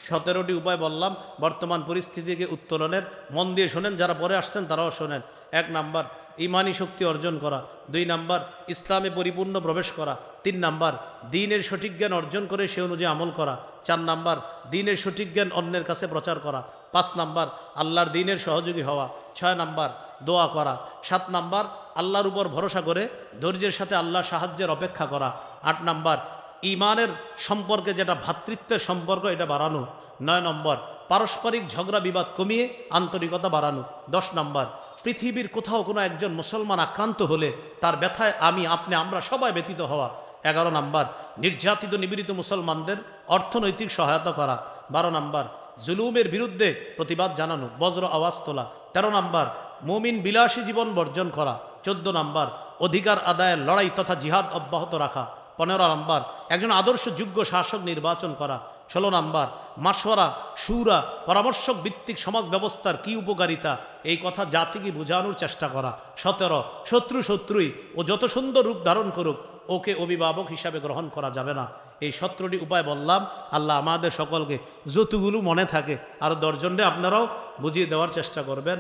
17টি উপায় বললাম বর্তমান পরিস্থিতিকে উত্তরণের। মন দিয়ে শোনেন, যারা পরে আসছেন তারাও শোনেন। 1 নাম্বার ইমানি শক্তি অর্জন করা। 2 নাম্বার ইসলামে পরিপূর্ণ প্রবেশ করা। 3 নাম্বার দ্বীনের সঠিক জ্ঞান অর্জন করে সে অনুযায়ী আমল করা। 4 নাম্বার দ্বীনের সঠিক জ্ঞান অন্যের কাছে প্রচার করা। 5 নাম্বার আল্লাহর দ্বীনের সহযোগী হওয়া। 6 নাম্বার দোয়া করা। 7 নাম্বার আল্লাহর উপর ভরসা করে ধৈর্যের সাথে আল্লাহর সাহায্যের অপেক্ষা করা। 8 নাম্বার ইমানের সম্পর্কে যেটা ভ্রাতৃত্বের সম্পর্ক এটা বাড়ানো। 9 নম্বর পারস্পরিক ঝগড়া বিবাদ কমিয়ে আন্তরিকতা বাড়ানো। 10 নাম্বার পৃথিবীর কোথাও কোনো একজন মুসলমান আক্রান্ত হলে তার ব্যথায় আমরা সবাই ব্যতীত হওয়া। 11 নাম্বার নির্যাতিত নিপীড়িত মুসলমানদের অর্থনৈতিক সহায়তা করা। 12 নাম্বার জুলুমের বিরুদ্ধে প্রতিবাদ জানানো, বজ্র আওয়াজ তোলা। 13 নাম্বার মুমিন বিলাসী জীবন বর্জন করা। 14 নাম্বার অধিকার আদায়ের লড়াই তথা জিহাদ অব্যাহত রাখা। 15 নাম্বার একজন আদর্শ যোগ্য শাসক নির্বাচন করা। 16 নাম্বার মাশওয়ারা সুরা পরামর্শক ভিত্তিক সমাজ ব্যবস্থার কি উপকারিতা এই কথা জাতিকে বোঝানোর চেষ্টা করা। 17 শত্রুই ও যত সুন্দর রূপ ধারণ করুক ওকে অভিভাবক হিসাবে গ্রহণ করা যাবে না। এই 17টি উপায় বললাম। আল্লাহ আমাদের সকলকে যতগুলো মনে থাকে আরও 10 জনরে আপনারাও বুঝিয়ে দেওয়ার চেষ্টা করবেন।